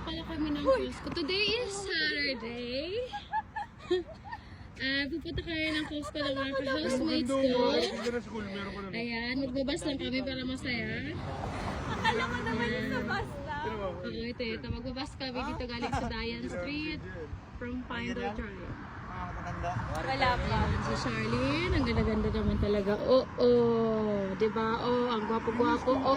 pala kami ng Costco. Today is Saturday. Pupunta kami ng Costco ng mga housemates ko. Ayan, magbabas lang kami para masaya. Akala ko naman yung sa bus lang. Oo, ito. Magbabas kami dito galing sa Dayan Street from Pine Drive. Wala pa. Si Charlene, ang ganda-ganda naman talaga. Oo, diba? Oh, ang gwapo-gwapo. Oo.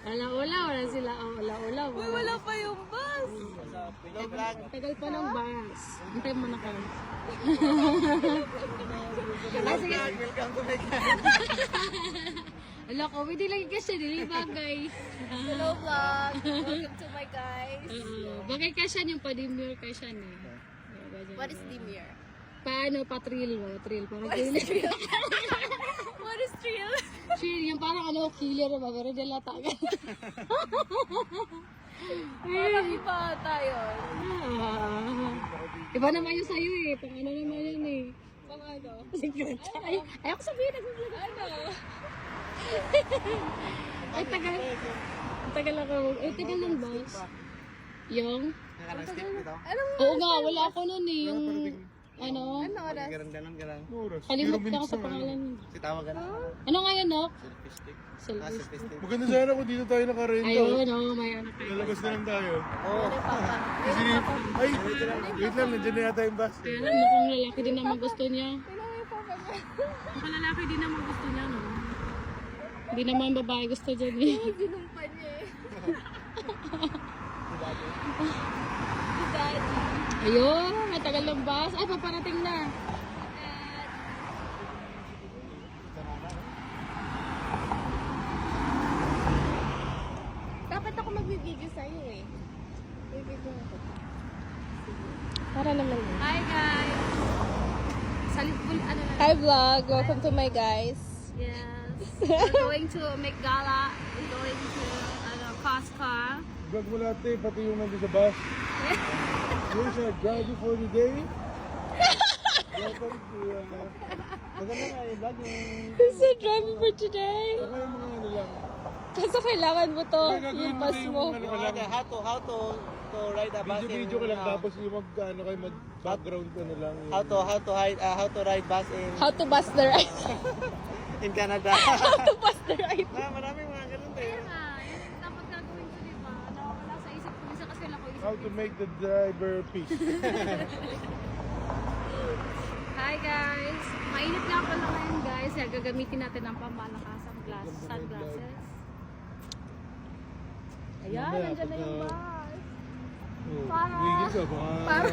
Wala sila. Wala. Uy, wala pa yung bus. Tagal pa ng bus. Hintay mo na kayo. Welcome to my Wala ko, hindi lagi kasi dili bagay. Hello vlog. Welcome to my guys. Bagay ka siya yung pa-demure ka siya ni. What is Demir? Paano? Pa-thrill mo. Thrill. Parang What is thrill. thrill? What is thrill? Thrill, yung parang ano, killer ba? Pero dila tayo. Parang iba tayo. Iba naman yung sa'yo eh. Pang ano naman yun eh. Pang ano? Secret. Ayaw ko sabihin. Nagmulaga. Ano? Ay, tagal. Tagal ako. Ay, tagal ng bus. Yung? Anong Oo nga, wala ako nun eh. Yung, ano? ano oras? Galang. Kalimutan ko sa pangalan. Si tawagan na. Ano nga yun, no? Selfie Selfie. stick. Maganda sana kung dito tayo nakarento. Ayun, no, may ano kayo. Lalabas na lang tayo. Oo. Kasi, ay, wait lang, nandiyan na yata yung bus. Kaya lang, mukhang lalaki din naman gusto niya. Pinang yung papa niya. Mukhang lalaki din naman gusto niya, no? Hindi naman babae gusto dyan eh. Ginumpan niya eh. Si Daddy. Ayun, matagal ng bus. Ay, paparating na. Dapat ako magbibideo sa'yo eh. Bibideo ako. Para naman yun. Hi guys! Salibul, ano na. Hi vlog! Welcome to my guys. Yes. We're going to make gala. We're going to, Costco. Vlog mo lahat eh, pati yung nandun sa bus. Yun siya, drive for the day. Welcome to, maganda nga yung vlog yung, This is driving for today. baka yung mga ano lang. Kasi kailangan mo to. Kaya gagawin Yung mo pass na yung mo. ano ka lang. How to ride a bus Video ka lang, tapos yung ano kayo, mag-background ano lang. Yung, how to ride bus How to bust the ride. in Canada. How to bust the ride. Maraming mga ganun tayo. Dapat gagawin ko, diba? Nakawala sa isip ko. Minsan kasi lang ko isip. how to make the driver peace. Hi guys! Mainit nga pala ngayon guys. Kaya gagamitin natin ang pamalakasang sunglasses. Ayan, Mamaya, nandiyan na yung pagka- bus. Oh, Para- gigil ka, baka...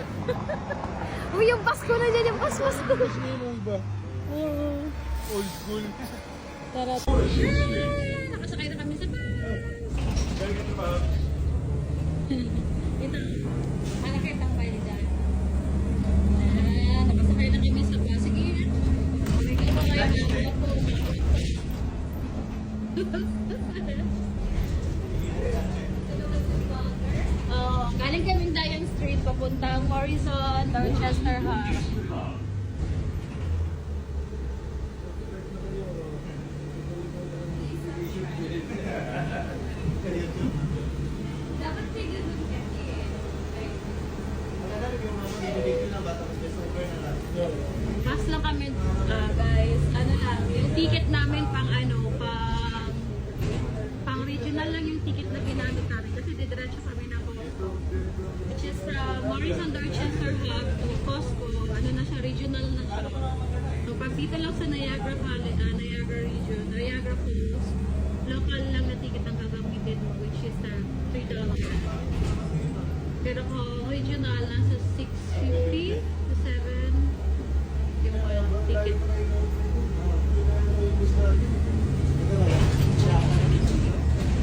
Uy, yung bus ko na dyan, yung bus ko. Kasi yung iba, old school. Tara. Nakasakay na kami sa bus. Ito. Malaki ang pwede dyan. Nakasakay na kami sa bus. Sige. May kayo kayo. Galing kaming Dayan Street, papuntang Morrison, Dorchester House. Dapat tigil doon kasi Mas lang kami, guys. Ano lang, yung ticket namin pang pang regional lang yung ticket na ginamit namin kasi didiretso kami ng Costco. Which is Morrison Dorchester Hub to Costco. Ano na siya, regional na siya. So pag dito lang sa Niagara Valley, Niagara region, Niagara Falls, local lang na ticket ang gagamitin mo, which is $3. Pero kung regional, nasa 650 to 7 yung ticket.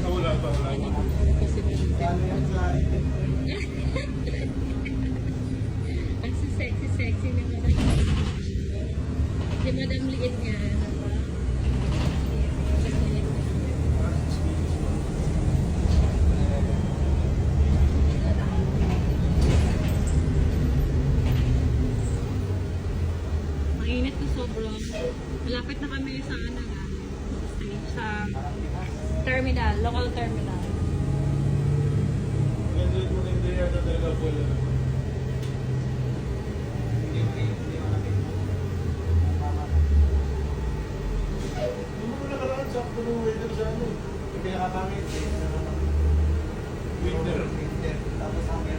Wala pa. Ang sexy ni Madam. Si Madam liit niya. terminal, local terminal. Ganyan mo na hindi yata talaga wala. Ano mo nakaraan sa ako ng weather sa ano? Yung pinakapangit eh. Winter. Tapos hangin.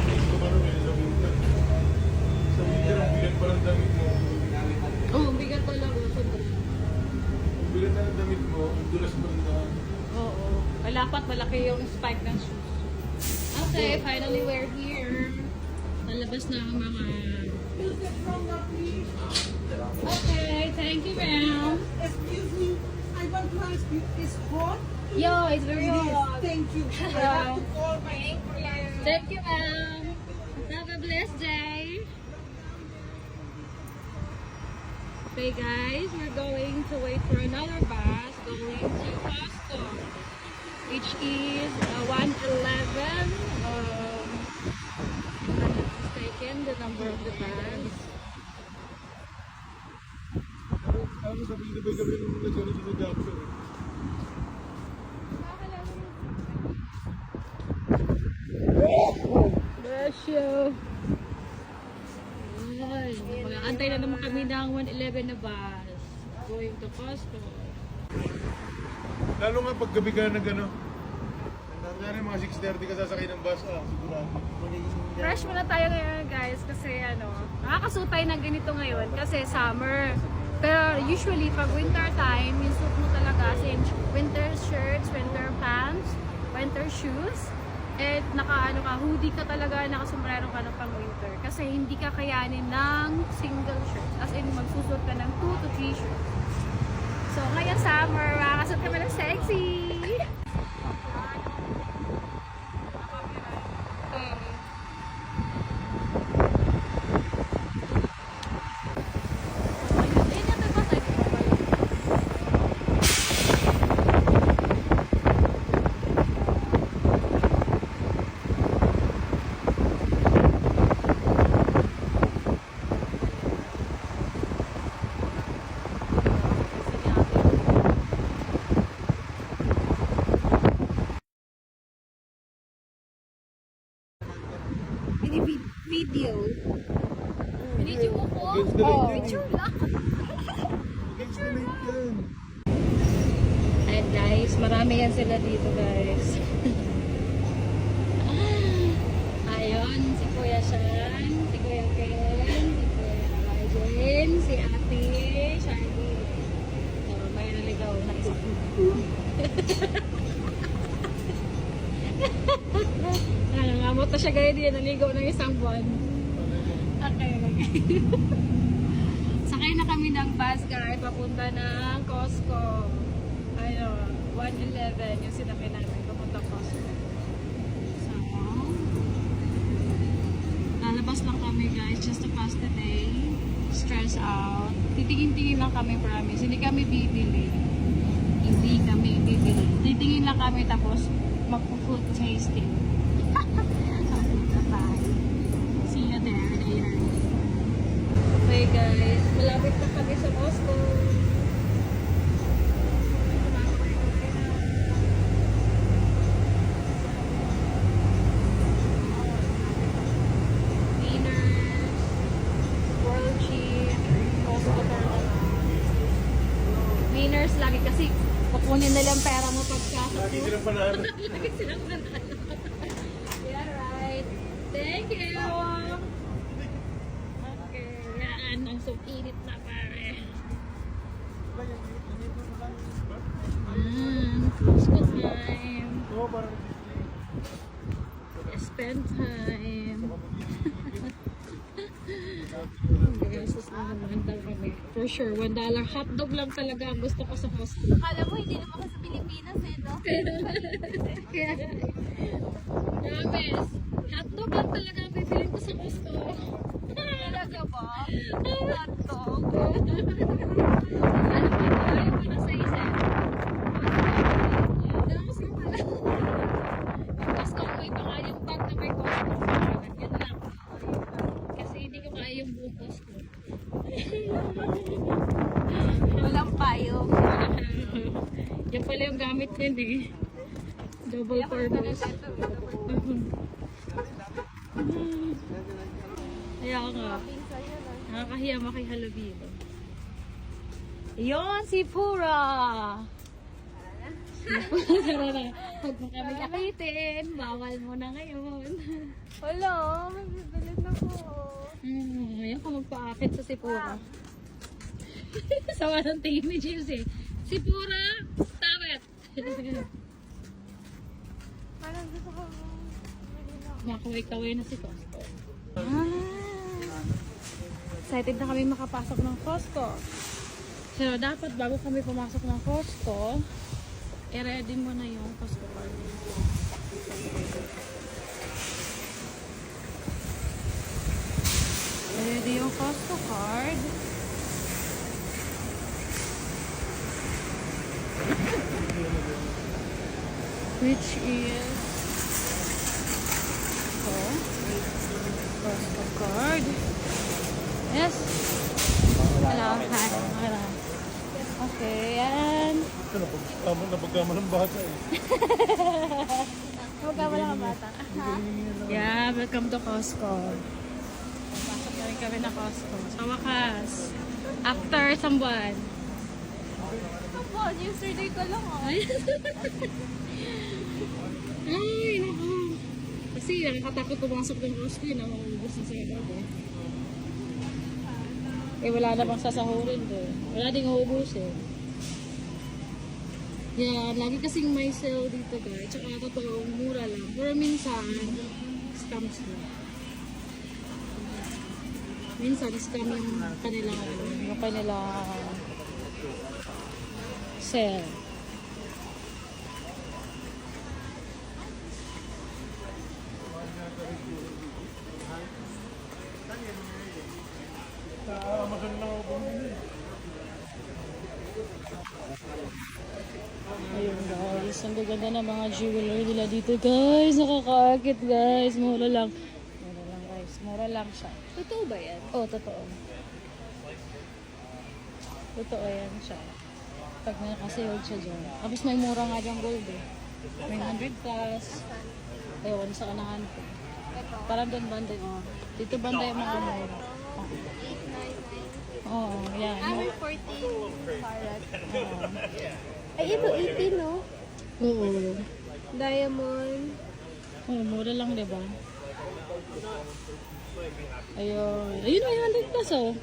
Gusto ko ano sa winter. Sa winter, ang bigat pa ng damit mo. Oh, bigat talaga. Ang bigat na ng damit mo, ang dulas pa rin na. Oo. Dapat malaki yung spike ng shoes. Okay, finally we're here. Nalabas na ang mga... Okay, thank you, ma'am. Excuse me, I want to ask you, is hot? Yo, it's very It is. hot. Thank you. I have to call my Thank you, ma'am. Have a blessed day. Okay, guys, we're going to wait for another bus going to Costco, which is 111. If I'm not mistaken, the number of the bus. Ano sabihin na gabi nung nagano sa Jackson? Bless you. Ay, mag-aantay na naman kami ng 111 na bus going to Costco. Lalo nga pag gabi ka na gano. Nangyari mga 6:30 ka sasakay ng bus, sigurado. Fresh muna tayo ngayon guys kasi nakakasuot tayo ng ganito ngayon kasi summer. Pero usually pag winter time, yung suit mo talaga as in winter shirts, winter pants, winter shoes. At hoodie ka talaga, nakasombrero ka ng pang winter. Kasi hindi ka kayanin ng single shirt. As in magsusuot ka ng 2 to 3 shirts. So ngayon summer, makakasuot kami ng sexy! Video. Video mo po? Against the light yan. Picture lang. Against the light yan. And guys, marami yan sila dito guys. Ayun, si Kuya Sean, si Kuya Ken, si Kuya Rajen, si Ate Charlie. May naligaw na isa. Nangamot na siya gaya din, naligaw ng isang buwan. Okay. Sakay na kami ng bus guys, papunta ng Costco. Ayun, 111 yung sinakay namin, papunta Costco. So, lalabas lang kami guys, just to pass the day. Stress out. Titingin-tingin lang kami, promise. Hindi kami bibili. Hindi kami bibili. Titingin lang kami tapos magpo-food tasting. Bye. See you there later. Okay guys, malapit na kami sa Costco. Winners, World Cheap, Costco Terminal. Winners lagi kasi kukunin nila ang pera mo pagka. Lagi silang panalo. Lagi silang panalo. Yeah, right. Thank you. Okay, yan. Ang init na pare. Costco time. Oo, parang Spend time. Beses na naman daw kami. For sure, $1 hotdog lang talaga ang gusto ko sa Costco. Akala mo hindi naman ka sa Pilipinas no? Kaya, promise, hotdog lang talaga ang bibilin ko sa Costco. Talaga ba? Hotdog? Ano ba ito? Ayaw ko na sa isa. Tapos yung pala. Yung Costco ko, ito nga yung bag na may Costco. Yan lang. Kasi hindi ko kaya yung buong Costco. Walang payong. Yan pala yung gamit niya eh. Double purpose. Kaya nga. Nakakahiya makihalubilo. Yun, si Pura! Si Pura. Huwag mo kami akitin. Bawal mo na ngayon. Wala, mabibilit na po. Ngayon ka magpaakit sa Sipura. Sawa ng tingin ni James eh. Sipura, stop it! Parang gusto ko. Makaway-kaway na si Costco. Excited na kami makapasok ng Costco. So, dapat bago kami pumasok ng Costco, i-ready mo na yung Costco card. I-ready yung Costco card. Which is Costco card. Yes. Hello. Hi. Hello. Okay, yan. Napagkama ng bata eh. Huwag ka wala ka bata. Yeah, welcome to Costco. Pasok na rin kami na Costco. Sa wakas. After isang buwan. Opo, yesterday ko lang oh. Ay, naku. Kasi nakakatakot pumasok ng Costco na maubos na sa'yo eh. Eh, wala namang sasahurin doon. Wala ding uubos eh. Yeah, lagi kasing may sale dito guys. Tsaka totoo, mura lang. Pero minsan, scams na. Minsan, scam yung kanilang sale. Ayun guys, ang ganda ng mga jewelry nila dito guys. Nakakaakit guys. Mura lang. Mura lang guys. Mura lang siya. Totoo ba yan? Oo, totoo. Totoo yan siya. Pag may nakasayod siya dyan. Tapos may mura nga dyan gold eh. May 100 plus. Ayun, sa kanahan ko. Parang doon banda oh. Dito banda yung mga mura. Oo, yan. May 14 karat. Oo. Ay, ito 18 no? Oo. Diamond. Oh, mura lang, di ba? Ayun. Ayun, may 100 plus, oh.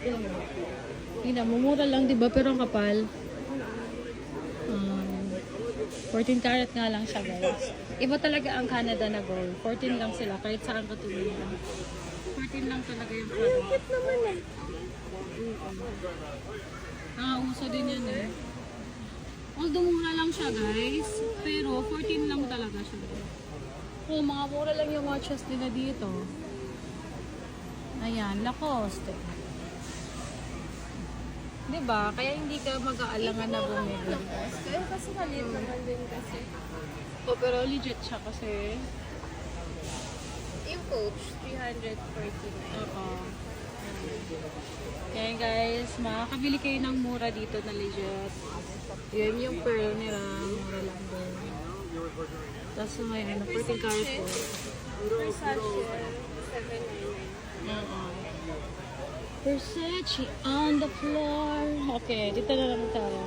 Ayun. Tingnan mo, mura lang, di ba? Pero ang kapal. 14 karat nga lang siya, guys. Iba talaga ang Canada na gold. 14 lang sila, kahit saan ka tumingin. 14 lang talaga yung product. Bakit naman eh? Nakauso din yan eh. Although mura lang siya guys, pero 14 lang talaga siya. Oh, mga mura lang yung watches nila dito. Ayan, Lacoste. Diba? Kaya hindi ka mag-aalangan na bumili. Kaya kasi maliit naman din kasi. Oh, pero legit siya kasi. Yung Coach, 349. Oo. Kaya guys, makakabili kayo ng mura dito na legit. Yun yung pearl nila, mura lang din. Tapos ngayon, 14 karat po. Versace, 799. Oo. Versace on the floor. Okay, dito na lang tayo.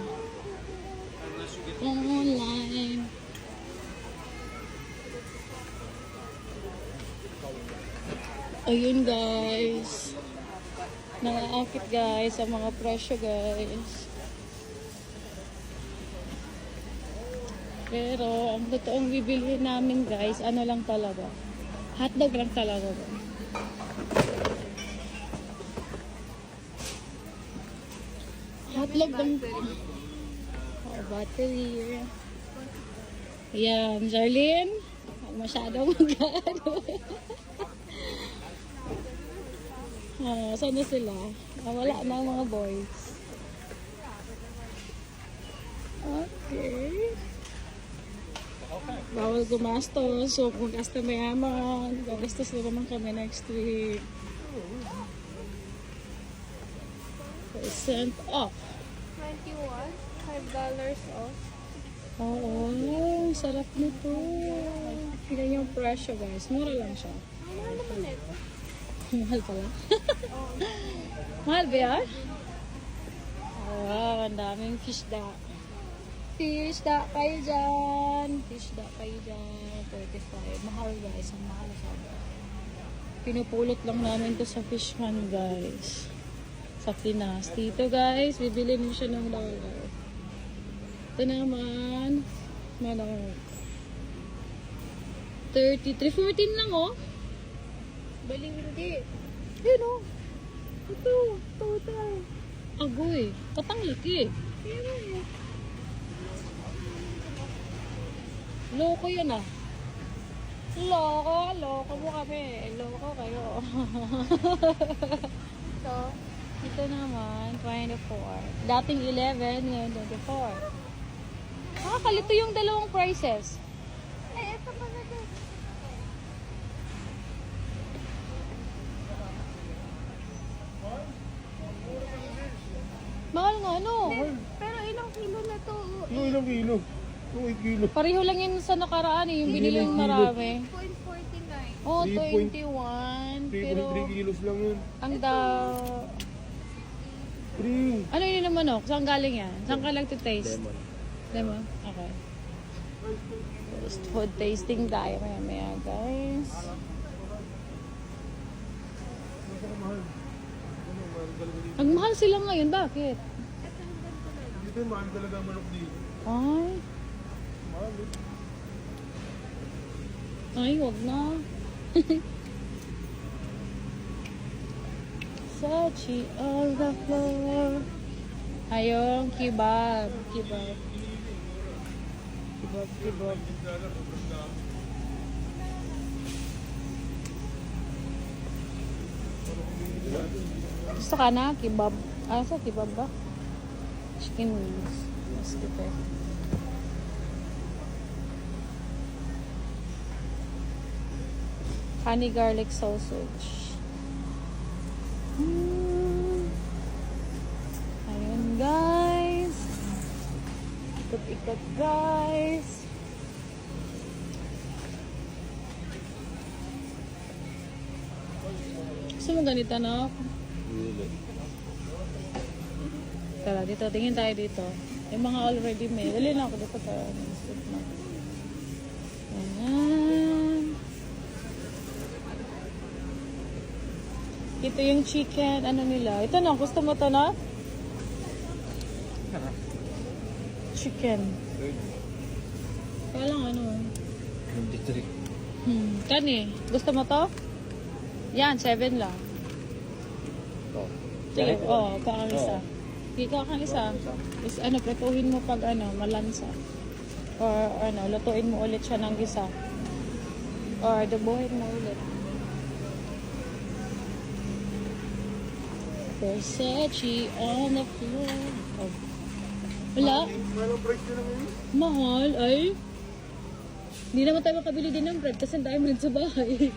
Online. Ayun guys. Nangaakit guys sa mga presyo guys. Pero ang totoong bibilihin namin guys, ano lang talaga. Hotdog lang talaga. Hotdog lang. Oh, battery. Ayan, Jarlene. Masyadong magano. Saan na sila? Wala na ang mga boys. Okay. Bawal gumastos. So, kung gasta mayaman, gagastos na naman kami next week. % off. 21 want? $5 off. Oo, sarap nito. Tingnan yung presyo guys. Mura lang siya. Ano naman ito? Mahal pala. Mahal ba yan? Wow, ang daming fish da. Fish da kayo dyan. Fish da kayo dyan. 35. Mahal guys. Ang mahal siya. Pinupulot lang namin to sa fishman guys. Sa Pinas. Dito guys, bibili mo siya ng dollar. Ito naman. Malaki. 33. 14 lang oh. Baling hindi. Yun o. Ito. Total. Agoy. Katang laki. Loko yan ah. Loko mo kami. Loko kayo. So, Ito naman, 24. Dating 11, ngayon 24. Nakakalito yung dalawang prices. ay, ito pa na din. Mahal nga, no? Pero ilang kilo na to? Ilang kilo? 8 kilo. Pareho lang yun sa nakaraan eh, yung binili yung marami. 0.49. Oh, 3.3 21. Pero, kilos lang yun. ang daw... 3. Ano yun naman oh? Saan galing yan? Saan ka lang to-taste? Lemon. Okay. First food tasting tayo maya guys. Ang mahal sila ngayon, bakit? Dito yung mahal talaga ang manok dito. Ay, Mahal eh. ay, wag na. Sachi on the floor. Ayong kebab. Kebab. Gusto ka na? Kebab. Ah, sa kebab ba? Chicken wings. Mas kita. Honey garlic sausage. Ayun guys. Ikot-ikot guys. Gusto mo ganito na? Tara, dito. Tingin tayo dito. Yung mga already made. Dali na ako dito para mag-stop na. Ayan. Ito yung chicken. Ano nila? Ito na. Gusto mo to na? Chicken. Kaya lang ano. 23. Kani. Gusto mo to? Yan. 7 lang. Sige. Oo. Kakang isa. Sige, kakang isa. Is, ano, pretuhin mo pag ano, malansa. Or ano, lutuin mo ulit siya ng isa. Or dubuhin mo ulit. Versace on the floor. Oh. Wala? Mahal ang price nila ngayon. Mahal, ay. Hindi naman tayo makabili din ng bread kasi dahil rin sa bahay.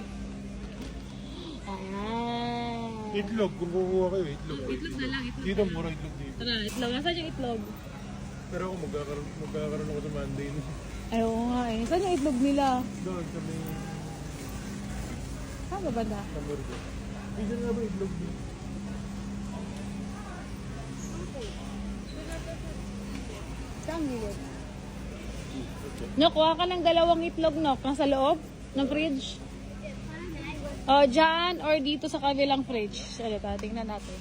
Itlog, kung kukuha kayo, itlog. Itlog na lang, itlog. Dito, mura itlog dito. Tara, itlog. Nasaan yung itlog? Pero ako magkakaroon ako sa Monday. Ay, oo nga eh. Saan yung itlog nila? Doon, sa may Saan ba banda? Samurgo. Dito nga ba itlog dito? Saan gilid? Nakuha ka ng dalawang itlog, no? Nasa loob ng fridge. O, dyan or dito sa kabilang fridge. Ano ta? Tingnan natin.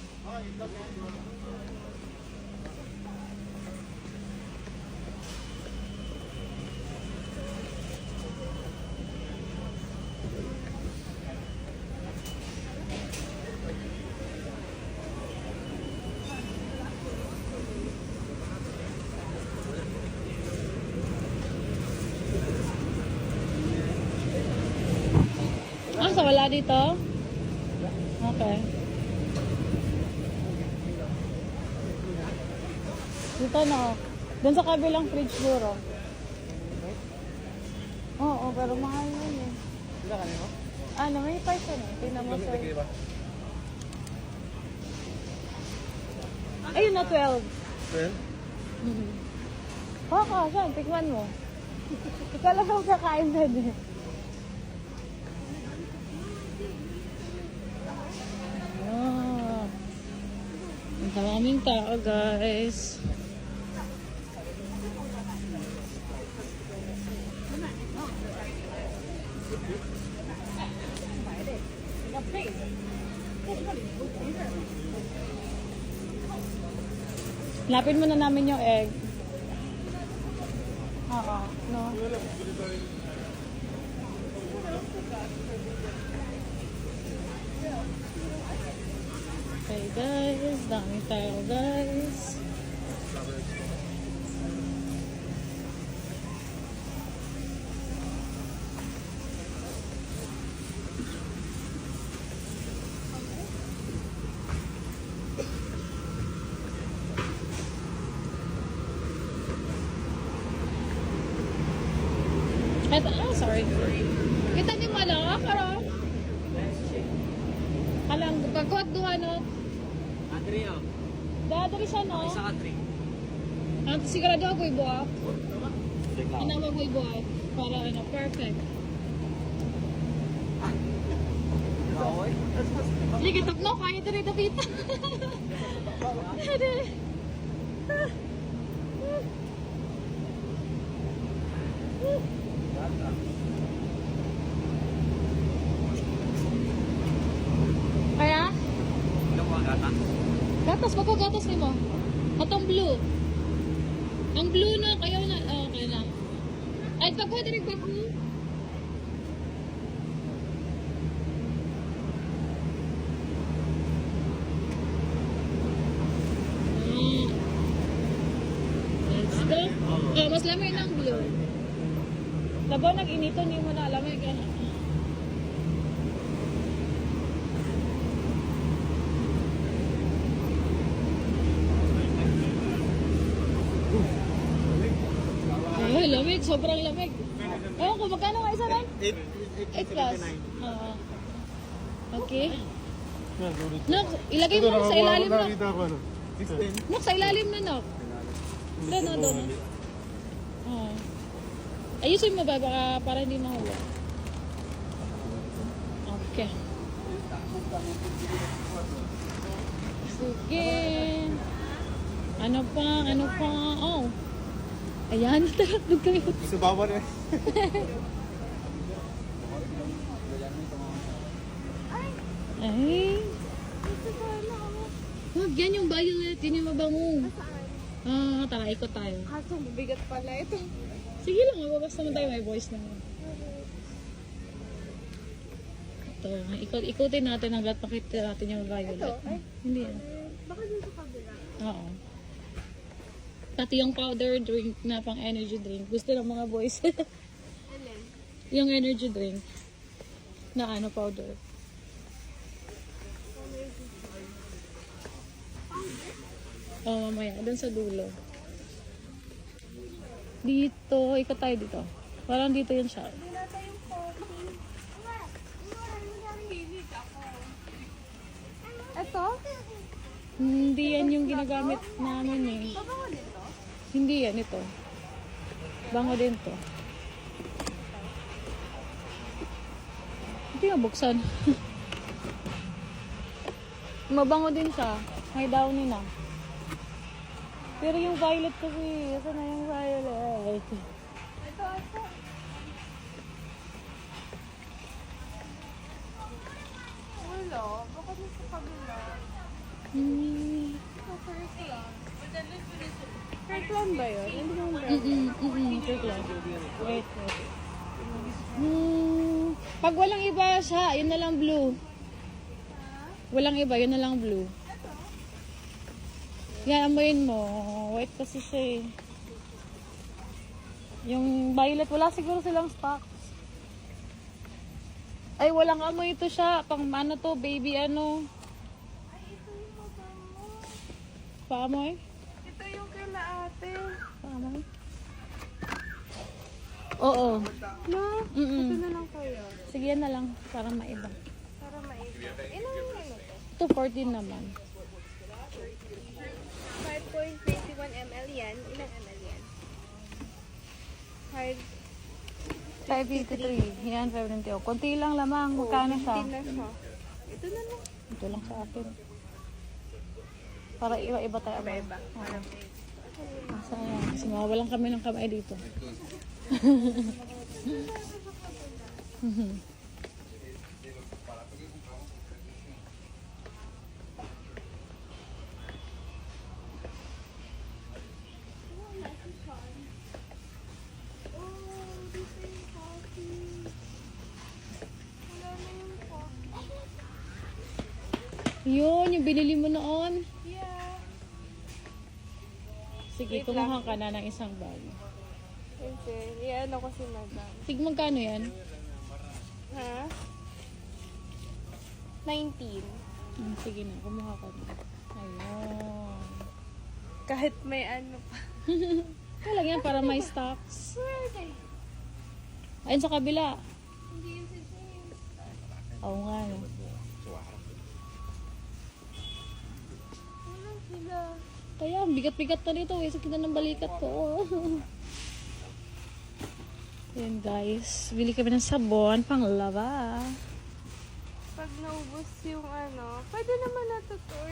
Ah, so wala dito? Okay. Dito na. Doon sa kabilang fridge siguro. Oo, pero mahal yun eh. Sila kanina mo? Ano, may price yun eh. Tingnan mo sa... ba? Ayun na, 12. Well, Baka, saan? Tikman mo. Ikaw lang ang kakain na din. Ang daming tao, guys. Lapin mo na namin yung egg. Oo, no? Okay guys, dami tayo guys. Sorry. Kita ni Mala, karo. Alang, pagkuhat duha, no? Adria. Dadari siya, no? Isa ka 3. Ang sigurado ako ibuak. Inawa ko ibuak. Para, ano, perfect. Sige, tapno. Kaya dali, David. Dali. Kaya? Ano mo ang gata? Gatas, gatas ni mo. Atong blue. Ang blue na, kayo na. Oh, okay na. Ay, pagkuha din yung bago. Let's go. Oh, mas lamay ng blue. Labo, nag-inito, hindi mo na alam. Ganyan. Ay, lamig. Sobrang lamig. Ewan ko, magkano nga isa rin? 8 plus. Oo. Okay. Nok, ilagay mo na sa ilalim na. Nakita ko ano. 16. Nok, sa ilalim na, Nok. Doon, doon. Oo. Ayusin mo ba? Baka para hindi mahulog. Okay. Sige. Ano pa? Oh. Ayan, tarapog kami. Sa bawah rin. Ay. Wag, yan yung violet. Yun yung mabango. Ah, tara, ikot tayo. Kaso mabigat pala ito. Sige lang, mababas naman tayo. May voice naman. Ito, ikutin natin hanggat makita natin yung violet. Ito? Ay. Hindi yan. Baka dun sa kabila. Oo. Pati yung powder drink na pang energy drink. Gusto ng mga boys. Alin? Yung energy drink. Na ano, powder. Oh, mamaya. Doon sa dulo. Dito. Ikot tayo dito. Parang dito yun siya. Wala tayong coffee. Hilig ako. Ito? Hindi yan yung ginagamit namin eh. Babango nito? Hindi yan, ito. Bango din to. Hindi nga buksan. Mabango din siya. May downy na. Pero yung violet kasi, saan na yung violet? Ito. Wala. Baka dun sa kabila. Sa first lang. First lang ba yun? Hindi mo ba? Wait. Pag walang iba siya, yun na lang blue. Walang iba, yun na lang blue. Yan, amoyin mo. White kasi siya eh. Yung violet, wala siguro silang stock. Ay, walang amoy ito siya. Pang ano to, baby ano. Ay, ito yung mabango. Paamoy? Ito yung kila ate. Paamoy? Oo. No? Mm-mm. Ito na lang kayo. Sige, yan na lang. Para maiba. Para maibig. Ilan yung ano to? Ito, 14 naman. 5.21 ml yan. Ilang ml yan? 5 553. Yan, 590. Kunti lang lamang. Magkano siya? na siya. Ito na lang. Ito lang sa akin. Para iba-iba tayo. Iba-iba. Sayang. Kasi mawawalan kami ng kamay dito. Yun, yung binili mo noon. Yeah. Sige, Wait lang. kumuha ka na ng isang bag. Kasi, yan ako si madam. Sig, magkano yan? Ha? 19. Sige na, kumuha ka na. Ayun. Kahit may ano pa. Ito lang yan para may stocks. Ayun sa kabila. Hindi yun si James. Oo nga. No. Wala sila. Kaya, ang bigat-bigat na dito. Sakit na ng balikat ko. Ayan guys. Bili kami ng sabon pang laba. Pag naubos yung ano, pwede naman natutur.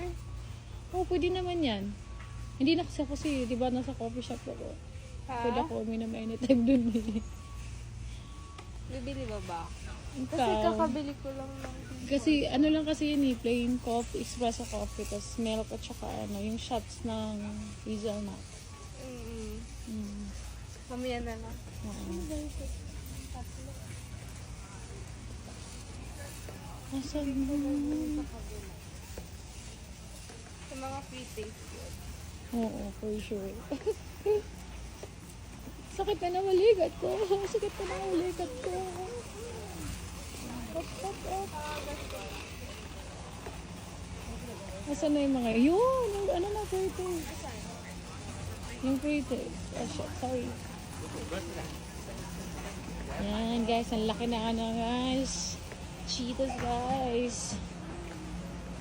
Oo, pwede naman yan. Hindi na kasi, di ba nasa coffee shop ako. Ha? Pwede ako uminom anytime dun eh. Bibili ba ba? Kasi Ikaw. kakabili ko lang ng Kasi ano lang kasi yun eh, plain coffee, espresso coffee, tapos milk at saka ano, yung shots ng hazelnut. Mm. Mamaya na lang. Oo. Asan mo? Sa mga free taste yun. Oo, for sure. Sakit na ng balikat ko. Sakit na ng balikat ko. Up. Asan na yung mga yun? Yung ano na, pretty. Yung pretty. Oh, shit, sorry. Yan, guys. Ang laki na ano, guys. Cheetos, guys.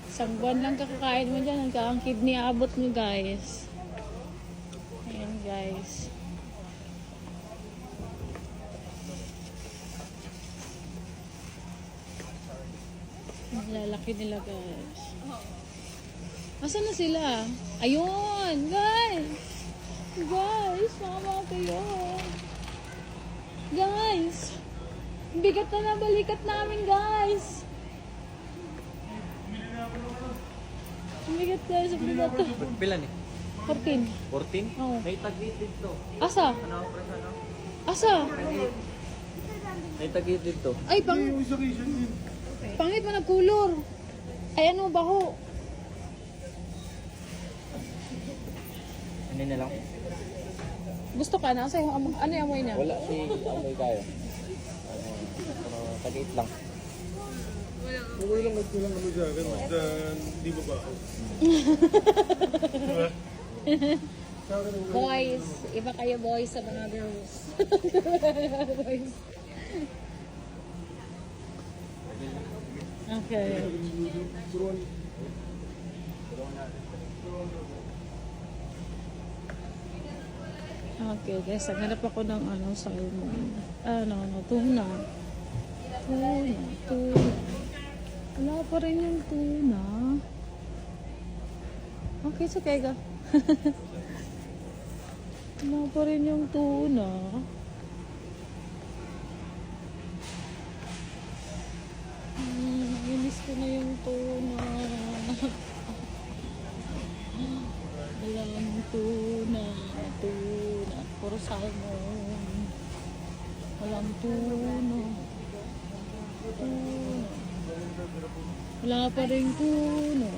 Isang buwan lang kakakain mo dyan. Hanggang kidney abot mo, guys. Ayan, guys. Ang lalaki nila, guys. Asan na sila? Ayun! Guys! Guys! Mama kayo! Guys! Bigat na na balikat namin, guys! Ang bigat, guys. Ang bigat to. Pilan eh? 14. 14? Oo. May tagitid to. Asa? Ano, press ano? Asa? May tagitid to. Ay, Yung isa rin din. pangit mo nagkulor. Ay, ano, baho. Ano na lang? Gusto ka na? Sa'yo, ano yung amoy niya? Wala si amoy kayo. Tagit lang. Okay lang, nagkulang ano siya. Ganun, di ba ba? Sa akin, okay. Boys. Iba kayo boys sa mga girls. Boys. Okay. Okay guys, naghanap ako ng ano, salmon. Tuna. Tuna. Wala pa rin yung tuna. Okay, so kaya wala pa rin yung tuna. Nainis ko na yung tuna. Walang tuna. Puro salmon. Walang tuna. Wala pa rin tuna.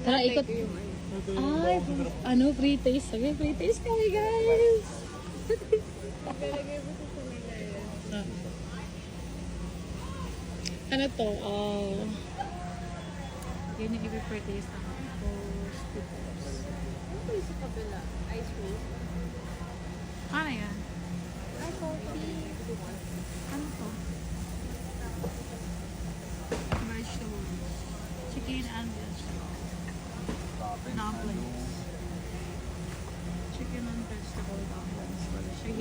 Tara, ikot. Ay, ano, free taste. Sabi, free taste kami, guys. Ah. Ano to? Yan yung i-free taste ng toast. Ano yung sa kabila? Ice cream? Ano yan? Ay, coffee. Ano to? Vegetables. Chicken and vegetables. Dumplings.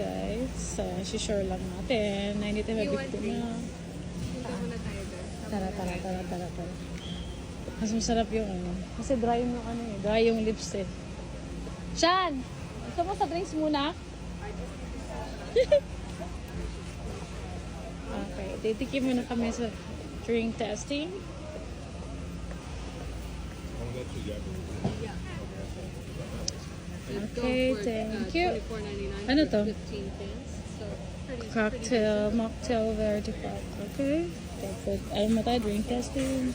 guys. So, sure lang natin na hindi tayo mabiktima. Punta muna tayo doon. Tara. Mas masarap yung ano. Kasi dry yung ano eh. Dry yung lips eh. Shan! Gusto mo sa drinks muna? Okay. Titikim muna kami sa drink testing. Okay, thank you. $24.99 Ano to? for 15 pence. So, pretty Cocktail, mocktail, verity pop. Okay. Perfect. Ayun mo tayo, drink testing.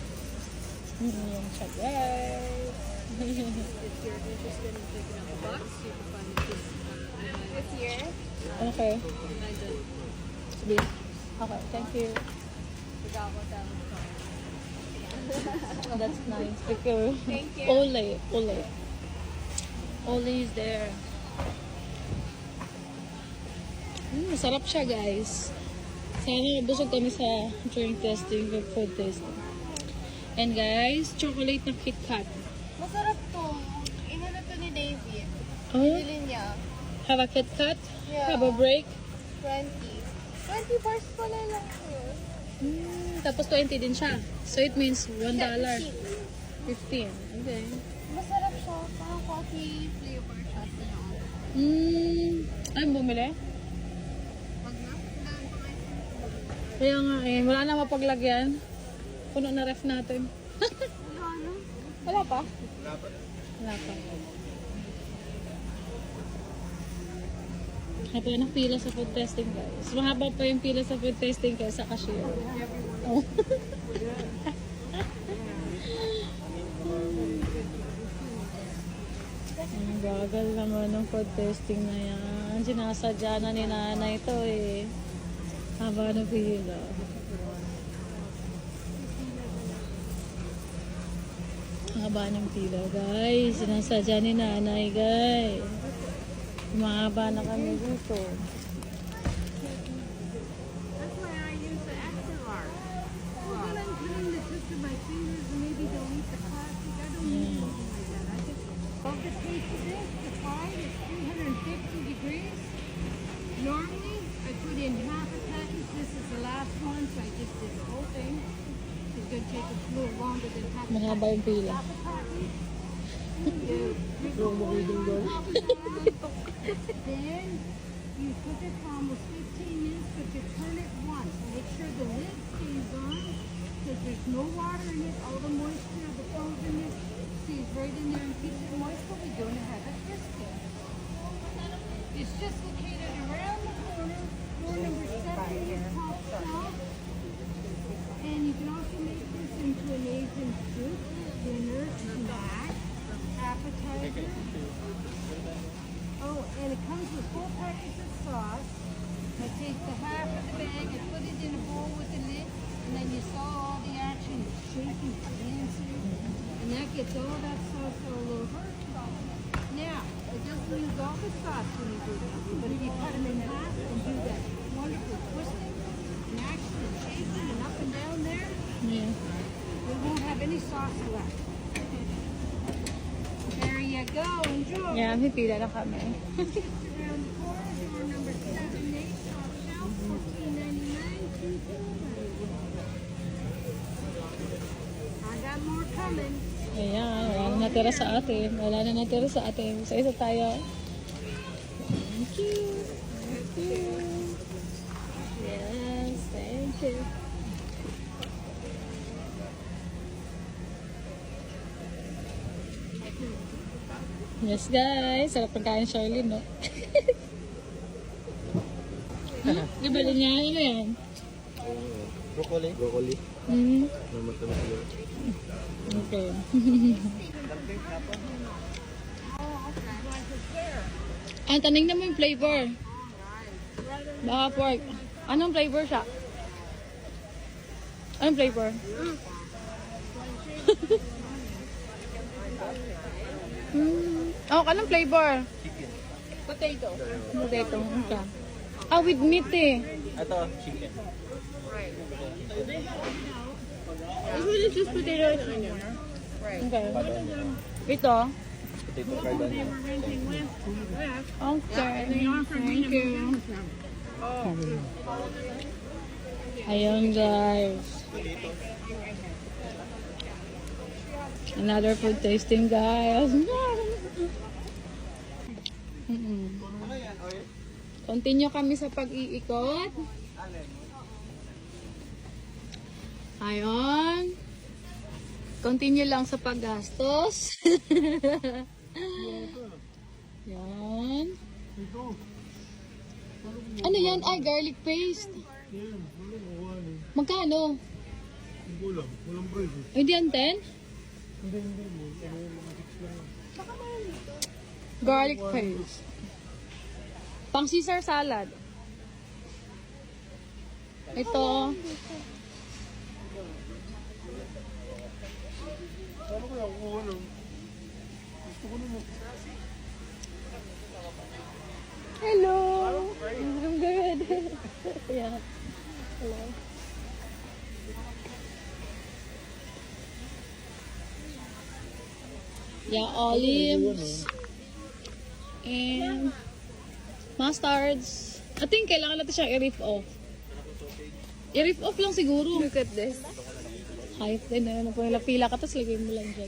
Yung siya, guys. If you're interested in picking up a box, you can find this This year? Okay. kind of Sige. Okay, thank you. Forgot what that was called. That's nice. Okay. Thank you. Ole is there. Masarap siya, guys. Sana busog kami sa drink testing or food tasting. And guys, chocolate na KitKat. Masarap to. Inano to ni David. Oh, Bili niya. have a KitKat? Yeah. Have a break? 20. 20 bars pala lang yun. Tapos 20 din siya. So it means $1. 15. 15. Okay. Masarap siya. Parang coffee flavor siya. Ay, bumili? Wag na. Daan pa kayo. Kaya nga eh, wala na mapaglagyan. Puno na ref natin. Wala pa? Wala pa. Haba ng pila sa food testing, guys. Mahaba pa yung pila sa food testing kaysa cashier. Oh. Ang bagal naman ng food testing na yan. Sinasadya na ni nanay ito eh. Haba ng pila. Haba ng pila, guys. Sinasadya ni nanay, guys. Mahaba na kami dito. That's why I use the extra large. Well, then I'm putting the tips of my fingers and maybe they'll eat the plastic. I don't need something like that. I just love the taste of this. The fried is 350 degrees. Normally, I put in half a package. This is the last one, so I just did the whole thing. It's going to take a little longer than half a Mahaba yung pila. half a package. Then you cook it for almost 15 minutes, but you turn it once. Make sure the lid stays on, because there's no water in it. All the moisture of the frozen stays right in there and keeps it moist, but we don't have it crispy. It's just located around the corner, door number 7 in the top shelf. And you can also make this into an Asian soup, dinner, snack, appetizer. Oh, and it comes with 4 packets of sauce. I take the half of the bag and put it in a bowl with the lid, and then you saw all the action, shaking, dancing, and that gets all that sauce all over. Now, it doesn't use all the sauce when you do that, but if you cut them in half and do that wonderful twisting and actually shaking and up and down there, Yeah. we won't have any sauce left. There you go. Enjoy. Yeah, may pila na kami. Around the corner, door number 7-8, top shelf, $14.99. I got more coming. Ayan, wala na natira sa atin. Wala na natira sa atin. Sa isa tayo. Thank you. Thank you. Yes, thank you. Yes, guys. Sarap pagkain Charlene, no? Di ba niya? Ano yan? Broccoli. Broccoli. Mm-hmm. Matamis yun. Okay. Ang taning naman yung flavor. Baka pork. Anong flavor siya? Anong flavor? Oh, anong flavor? Potato. Potato. Okay. Ah, with meat eh. Ito, chicken. It's really just potato and onion. Okay. Ito. potato cardano. Okay. Thank you. Ayun guys. Another food tasting guys. Continue kami sa pag-iikot. Ayun. Continue lang sa paggastos. Yan. Ito. Ano yan? Ay, garlic paste. Yan. Wala mo ano. Magkano? Hindi ko alam. Walang price eh. Hindi yan 10? Hindi mo. Ano yung mga 6 lang. Garlic paste. Pang Caesar salad. Ito. Paano kaya kukuha lang? Gusto ko naman. Hello. I'm good. Yeah. Hello. Yeah, olives. And mustards. I think kailangan natin siyang i-riff off. I-riff off lang siguro. Look at this. Hype din na yun. Pila ka, tapos lagay mo lang dyan.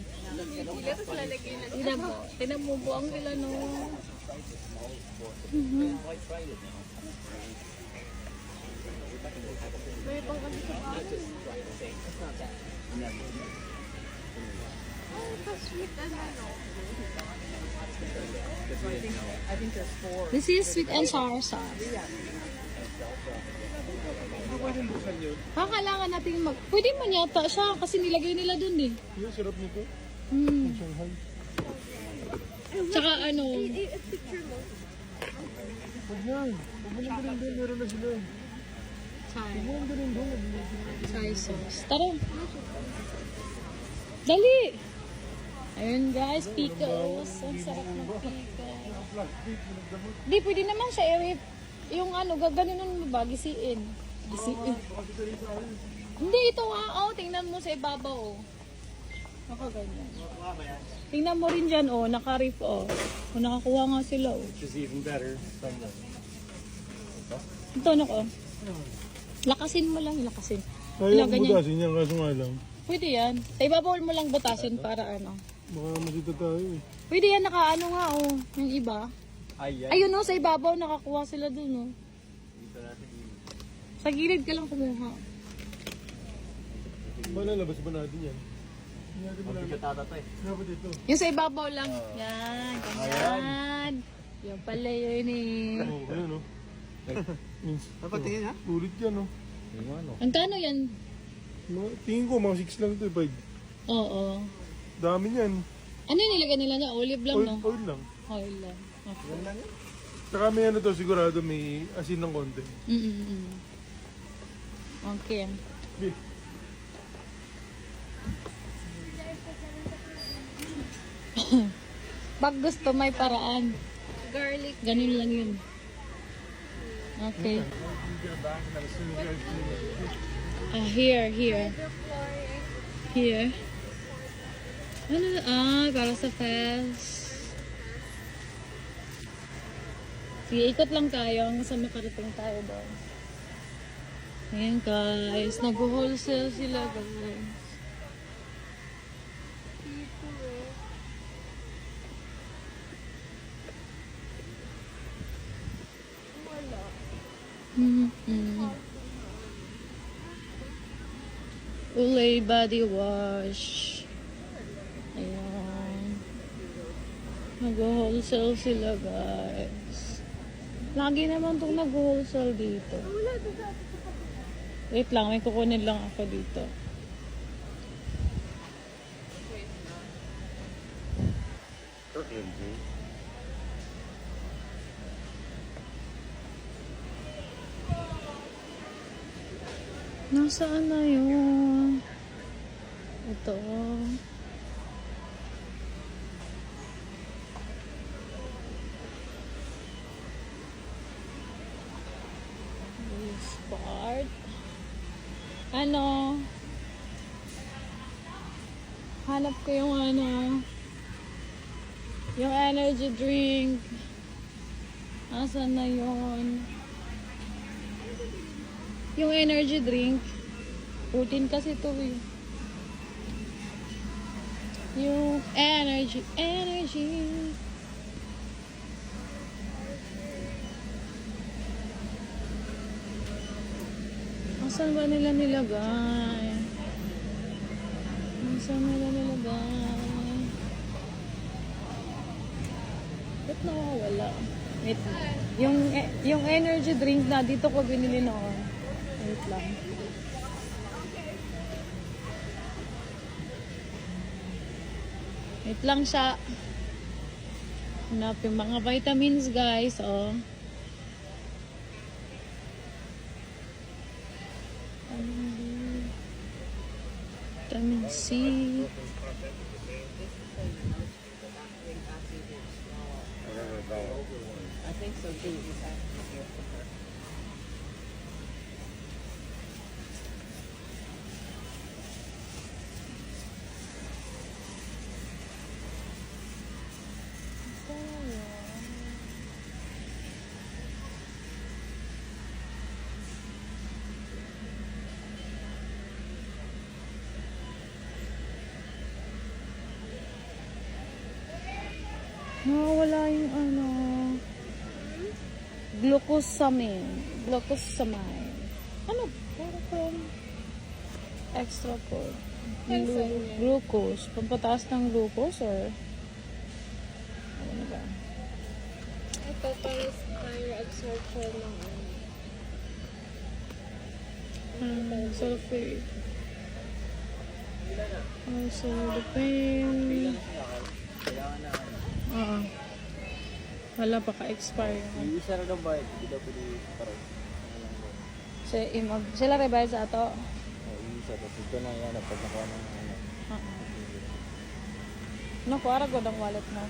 Tinan mo po ang ilan, no? May pang kasi sa bahay. This is sweet and sour sauce. Kailangan natin pwede man yata siya kasi nilagay nila dun eh. Yung sarap nito. Shanghai. Tsaka ano, Huwag yan. Huwag mo lang ganun doon. Meron na sila. Huwag mo lang ganun doon. soy sauce. Tara. Dali! Ayun guys, pickles. Ang sarap ng pickles. Plastic. Pinagdamot. Di, pwede naman siya i-rip. Yung ano, gaganunan mo ba? Gisiin. Gisiin. Hindi, ito oh. Tingnan mo sa ibabaw oh. Nakaganyan. Tingnan mo rin dyan oh, naka-rip oh. O, nakakuha nga sila oh. Which is even better from the... Ito ano ko. Lakasin mo lang, lakasin. Kaya Ano, kong ganyan. butasin yan. Kaso nga lang. Pwede yan. Sa ibabaw mo lang butasin para ano. Baka masita tayo eh. Pwede yan, naka-ano nga oh. Yung iba. Ay, yan. Ayun oh, sa ibabaw nakakuha sila dun oh. Dito natin yung... Sa gilid ka lang kumuha. Malalabas ba natin yan? Hindi natin Ang malalabas. bigat ata to eh. Dapat ito. Yung sa ibabaw lang. Yan, ganyan. Yung pala yun eh. Oo, ayan o. Dapat tingin ha? Ulit yan o. Yung ano? Ang kano yan? Tingin ko mga 6 lang ito eh. 5. Oo. Dami niyan. Ano yung nilagay nila niya? Olive lang, no? Oil lang. Oil lang. Okay. Yan lang yun. Saka may ano to sigurado may asin ng konti. Okay. Bi. Pag gusto may paraan. Garlic. Ganun lang yun. Okay. Here. Here. Ano? Para sa fest. Sige, ikot lang tayo hanggang sa makarating tayo doon. Ayan guys, nag-wholesale sila guys. Olay body wash. Ayan. Nag-wholesale sila guys. Lagi naman itong nag-wholesale dito. Wait lang, may kukunin lang ako dito. Nasaan na yun? Ito. This part. Ano? Hanap ko yung ano. Yung energy drink. Asan na yun? Yung energy drink. 14 kasi ito eh. Yung energy. Asan ba nila nilagay? Asan nila nilagay? Ba't nawawala? Wait. Yung energy drink na dito ko binili noon. Wait lang. Wait lang siya. Hanap yung mga vitamins guys. Oh. Vitamin C. I think so too. Nawawala yung ano. Glucosamine. Ano? Parang extra code. Glucose. Pampataas ng glucose or ano ba? Ito para higher absorption ng Sulfate. Also, the pain. Wala pa ka-expire. Yung isa rin ang bayad. Hindi daw pwede parang. Sila rin bayad sa ato? Yung isa. Tapos ito na yan. Pag nakuha ng ano. No, kuara ko ng wallet mo.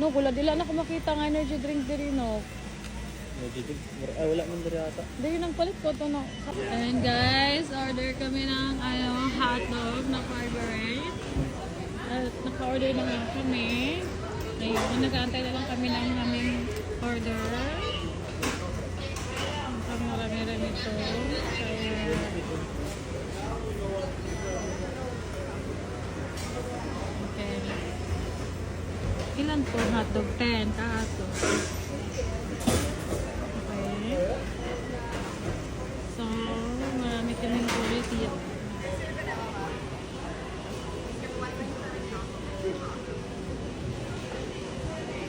No, wala dila na ko makita ng energy drink diri no. Medyo ay wala man diri ata. Dili nang palit ko to no. And guys, order kami ng hotdog na favorite. At naka-order na nga kami. Ngayon, nag-aantay na lang kami ng aming order. Ang marami-rami ito. Okay. Ilan po hotdog? 10 ka-hotdog. Okay. So, marami kaming quality.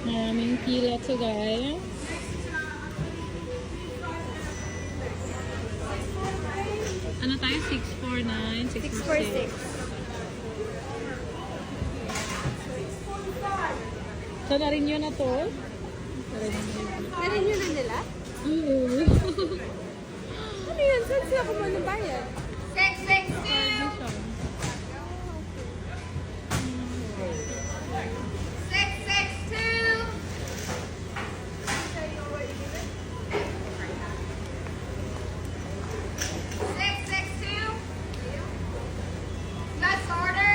Maraming pila to guys. Ano tayo? 649, 646. So, narinyo na to? Narin yun na nila? Oo. Ano yun? Saan sila kumuha ng bayad? 662! 662! 662! Let's order.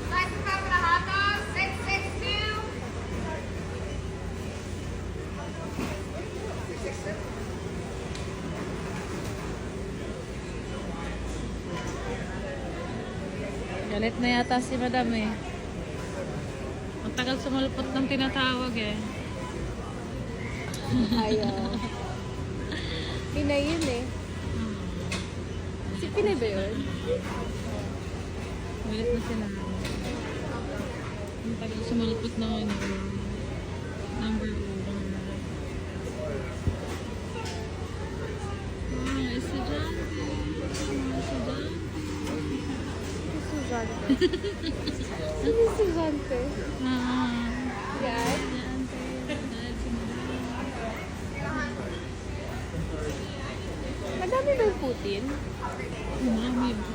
Slice and cup and a hot dog. 662! Galit na yata si madam eh. Ang tagal sumalupot ng tinatawag eh. Ayaw. Pinay yun eh. Si Pinay ba yun? Galit na sila. Ang tagal sumalupot ng ano. Number 1. Estudyante. Estudyante. Sino estudyante? Yan? Madami ba yung Putin? Mami ba?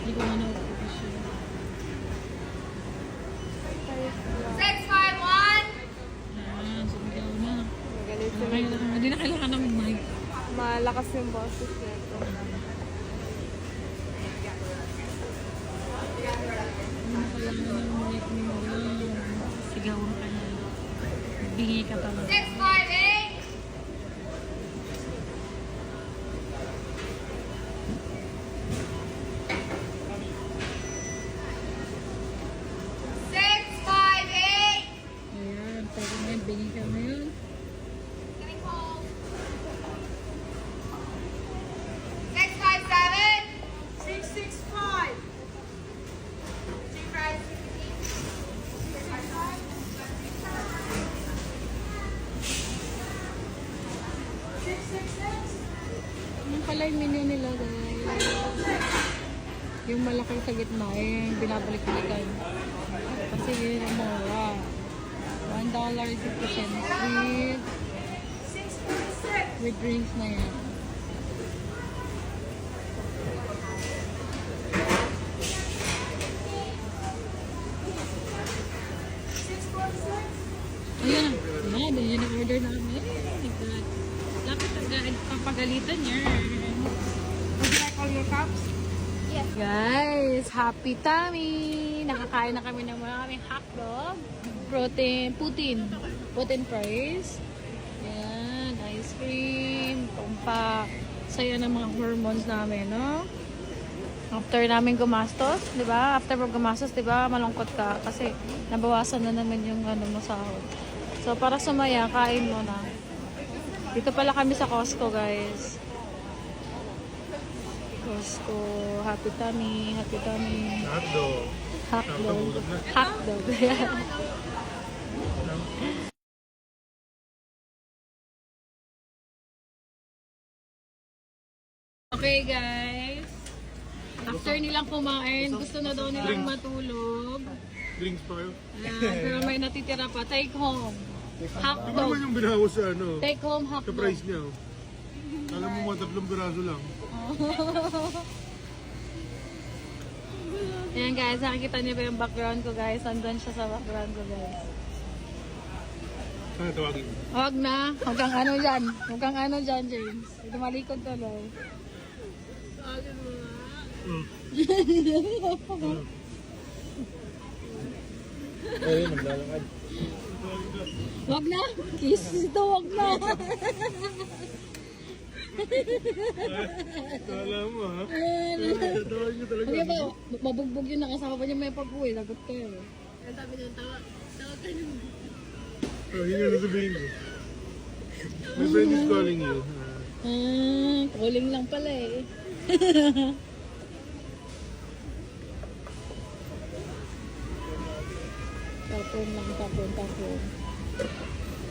Hindi ko man ako siya. 651! Sumigaw na. Magalit Hindi na kailangan ng mic. Malakas yung boses nito. Hindi na kailangan Bingi ka talaga. 658. Ayan, pwede na yun. Bingi ka na yun. Yung pala yung menu nila, guys. Yung malaking sa gitna, yung binabalik-balikan. Kasi yun yung mura. $1.50 with drinks na yan. Ayan. Ayan, yun yung order namin. Oh my God. Lapit agad. Papagalitan niya. Would you like all your cups? Yes. Guys, happy tummy! Nakakain na kami ng maraming hotdog. Protein fries. Yan, ice cream, tumpak. Saya ng mga hormones namin, no? After namin gumastos, di ba? After mo gumastos, di ba? Malungkot ka kasi nabawasan na naman yung ano mo sahod. So, para sumaya, kain mo na. Dito pala kami sa Costco, guys. Costco. Happy tummy. Happy tummy. Hotdog. Hotdog. Hotdog. Okay, guys. After nilang kumain, gusto na daw nilang matulog. Drinks pa kayo. Pero may natitira pa. Take home. Ano Hotdog. naman yung binawas sa ano? Take home Sa hotdog. price niya, oh. Alam mo mga 3 piraso lang. Ayan guys, nakikita niyo ba yung background ko guys? Andun siya sa background ko guys. Sana tawagin. Huwag na. Huwag kang ano dyan. Huwag kang ano dyan, James. Tumalikod ka lang. Ayun, naglalakad. Huwag na. Kiss ito, huwag na. Kala mo, ha? Ayan. Tawagin niyo talaga. Hindi ba, mabugbog yun nakasama pa niya may pag-uwi. Lagot kayo. Ang sabi ng tawag ka naman. Oh, yun yung nasabihin ko. My friend is calling you. Calling lang pala eh. Tapon lang, tapon.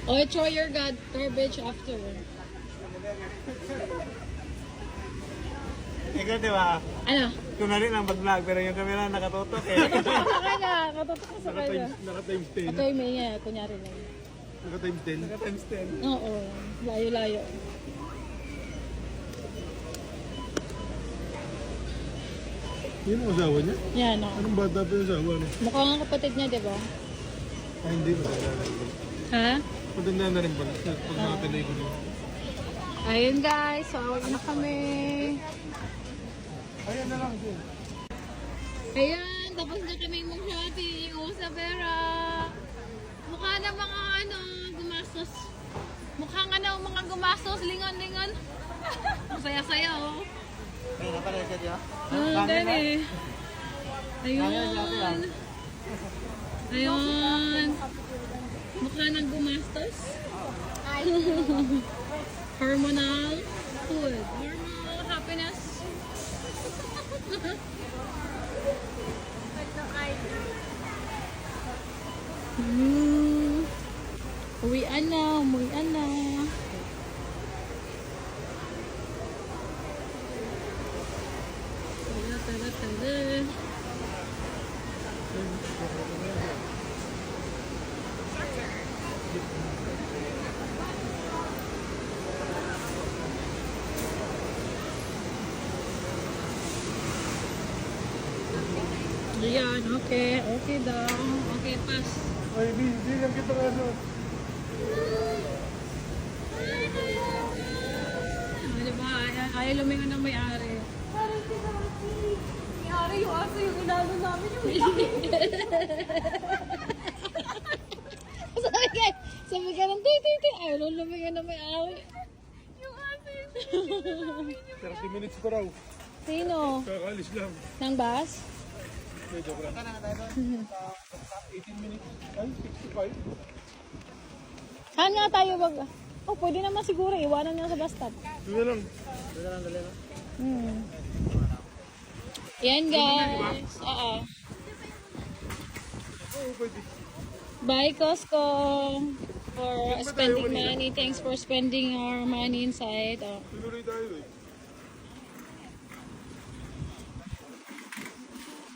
Oh, throw your garbage after. Ikaw, di ba? Ano? Kunwari lang mag-vlog, pero yung camera nakatutok eh. Saka na, katotok ka sa kanya. Naka times 10. Ito yung may nga, kunyari lang. Naka times 10. Times 10. Oo, layo-layo. Yun ang asawa niya? Yan, oh. Anong bata pa yung asawa niya? Mukhang ang kapatid niya, di ba? Ay, hindi. Matanda na rin. Ha? Matanda na rin pala. Pag nakatuloy ko niya. Ayun guys, so awag na kami. Ayan na lang. Jen. Ayan, tapos na kaming mag-shopping. Sa pera. Mukha na mga gumastos. Mukhang mga gumastos. Lingon-lingon. Masaya-saya oh. Ay, napalay siya diyo? Dali. Ayun. Ayun. Mukha nang gumastos. Hormonal food. Hormonal happiness. Uwian na. Tara. Ayan, okay. Okay daw. Okay, pass. Ay, hindi lang kita ano. Diba? Ayaw lumingon ng may-ari. Parang may-ari yung aso yung inalo namin yung Sabi ka ng tay. Ay, lulumingan na may awi. Yung asin. 30 minutes pa raw. Sino? Kakalis lang. Nang bus? Medyo ko lang. 18 minutes. Ay, 65. Saan nga tayo mag... Oh, pwede naman siguro. Iwanan na sa bus stop. Doon na lang. Yan guys. Oo. Oo, pwede. Bye Costco for spending money. Thanks for spending our money inside. Oh. Tuloy tayo eh.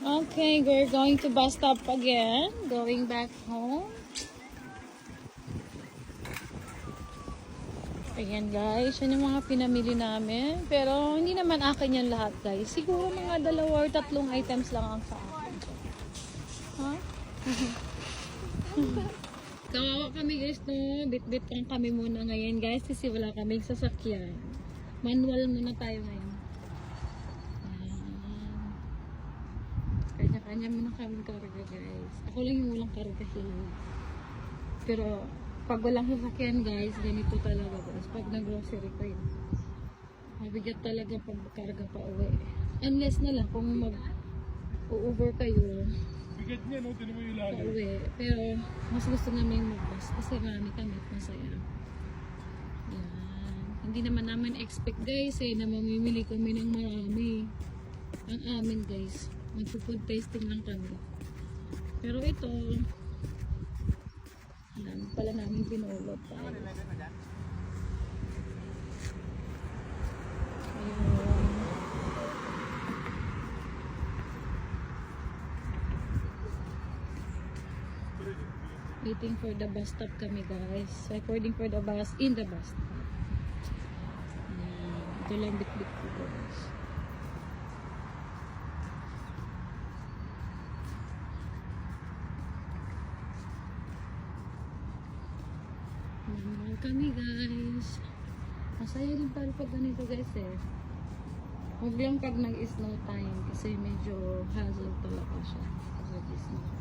Okay, we're going to bus stop again. Going back home. Ayan guys, yan yung mga pinamili namin. Pero hindi naman akin yan lahat guys. Siguro mga 2 or 3 items lang ang sa akin. Ha? Kawawa kami guys no. Bit-bit lang kami muna ngayon guys. Kasi wala kaming sasakyan. Manual muna tayo ngayon. Kanya-kanya muna kami karga guys. Ako lang yung walang karga hilang. Pero pag walang sasakyan guys, ganito talaga guys. Pag nag-grocery kayo, mabigat talaga pag karga pa uwi. Unless na lang kung mag-over kayo Bigat niya, no? Tinan mo yung pa lalim. uwi. Pero mas gusto namin mag-bus kasi marami kami at masaya. Yan. Hindi naman namin expect guys na mamimili kami ng marami. Ang amin guys, mag-food tasting lang kami. Pero ito, alam pala namin pinulot tayo. Ayun. Waiting for the bus stop kami guys. Recording for the bus in the bus stop. Ayan. Ito lang bit-bit ko guys. Normal kami guys. Masaya din pala pag ganito guys eh. Huwag lang pag nag-snow time kasi medyo hassle talaga siya pag nag-snow.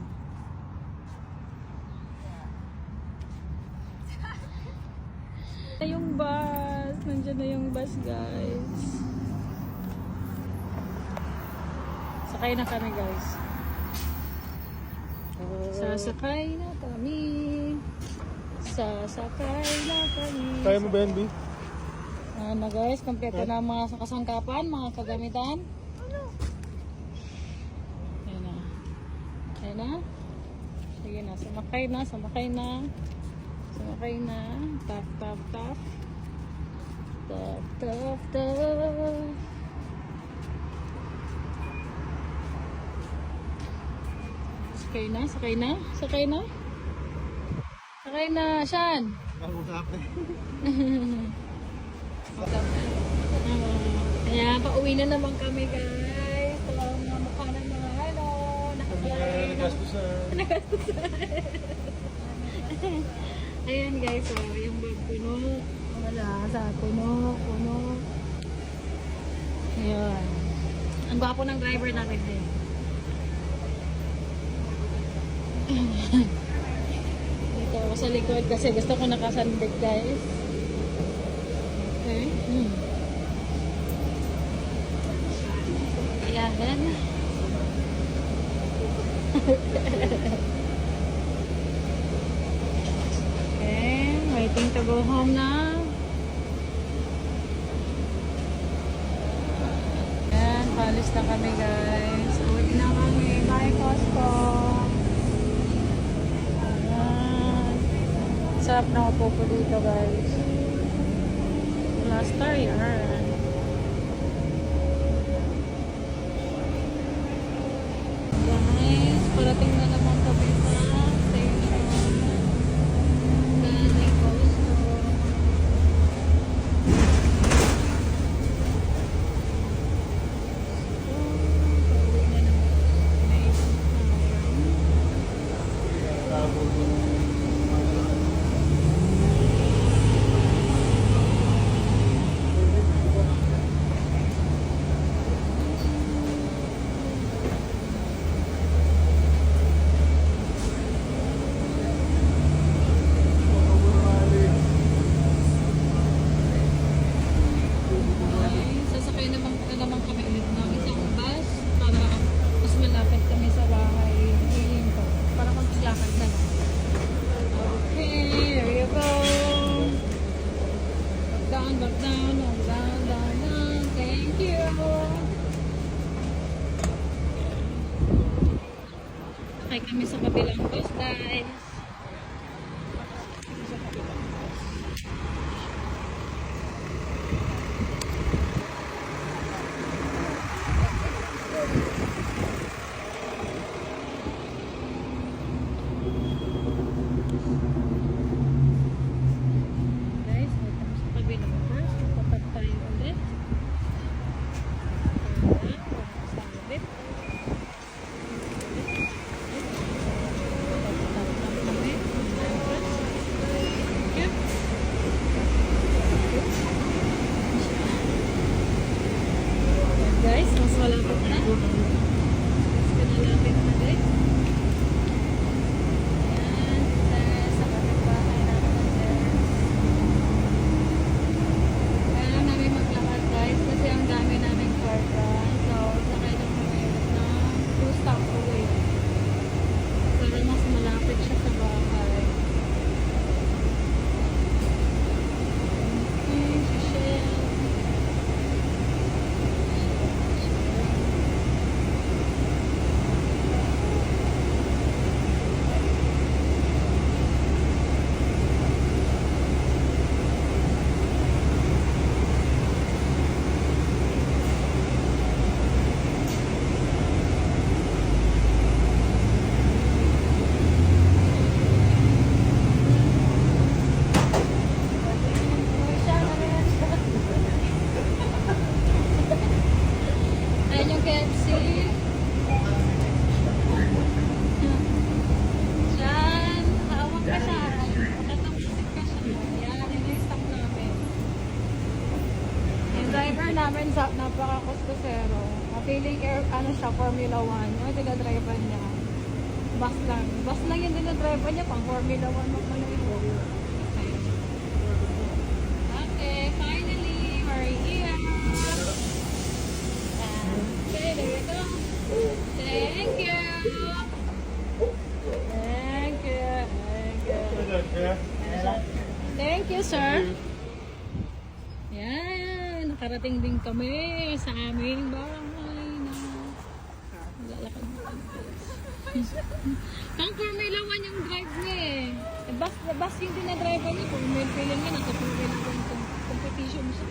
Yung bus. Nandiyan na yung bus guys. Sakay na kami guys. Sasakay na kami. Sasakay na kami. Kaya mo ba yan, B? Ayan na guys, kompleto na ang mga kasangkapan, mga kagamitan. Ayan na. Ayan na. Sige na, sumakay na, sumakay na. Sumakay na. Tap, tap, tap. Tap, tap, tap. Sakay na, sakay na, sakay na. Sakay na, Shan. Mag-usap eh. Kaya pauwi na naman kami guys. Talang mga mukha ng mga Nagastusan. Ayan guys, so yung bag puno. Wala, sa puno. Ayan. Ang gwapo ng driver natin din. Dito ako sa likod kasi gusto ko nakasandig guys. Okay. Ayan. Okay, waiting to go home na. Ayan, palis na kami guys. Uwi na kami. Bye Costco. Ayan. Sarap na upo po dito guys. Last time yan. Guys, parating na naman kami sa station. Galing Costco. Pauwi na naman. back down, down. Thank you. Sakay kami sa kabilang bus, guys. Guys, ito sa kabilang bus. Tapat tayo ulit. Sabit. Guys, mas malapit na. Mas pinalapit na guys. Ayan, sa kapitbahay natin guys. Kaya lang namin maglakad guys kasi ang dami namin kwarta. So, sakay lang kami na 2 stops away. Pero mas malapit siya sa bahay. Okay, Shell. Ayan yung KFC. Diyan, hawak ka siya. Nakatamusik ka siya. Yan, yun yung stock namin. Yung driver namin, napaka-kustosero. Feeling ano siya, Formula 1. Yung dinadriver niya. Bus lang. Bus lang yung dinadriver niya, pang Formula 1 mo pala yun. Okay, finally, we're here. Okay, there we go. Thank you. Thank you. Thank you, sir. Yan, nakarating din kami sa aming bahay na lalakad mo guys. Pang Formula 1 yung drive niya eh. Bus yung dinadrive niya. Formula feeling niya, nasa Formula 1 competition siya.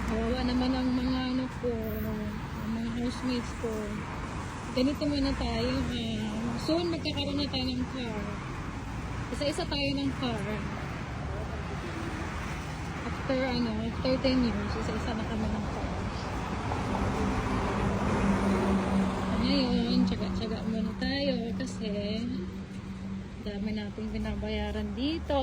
Kawawa naman ang mga ano ko, ang mga housemates ko. Ganito muna tayo. Soon magkakaroon na tayo ng car. Isa-isa tayo ng car. After 10 years, isa-isa na kami ng car. Ngayon, tsaga-tsaga muna tayo kasi dami nating binabayaran dito.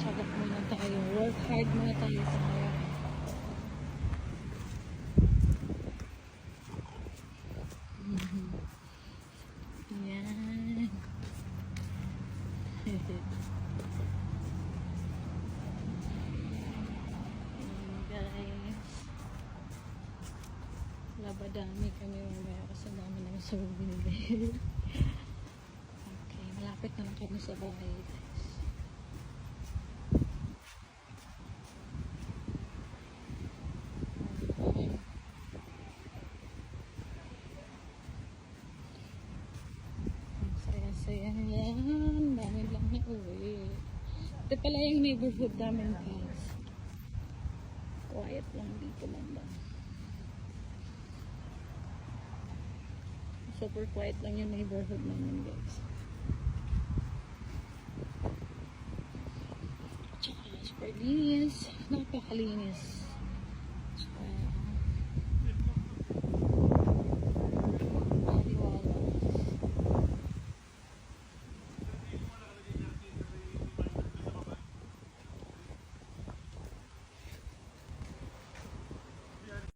Tsaga muna tayo. Work hard muna tayo sa ngayon. Yan. Guys. Labadami kami mamaya kasi dami naman sa binili. Okay, malapit na lang kami sa bahay guys. Saya yan. Dami lang na uwi. Ito pala yung neighborhood namin guys. Quiet lang dito lang ba. Super quiet lang yung neighborhood namin guys. Tsaka super linis. Napakalinis.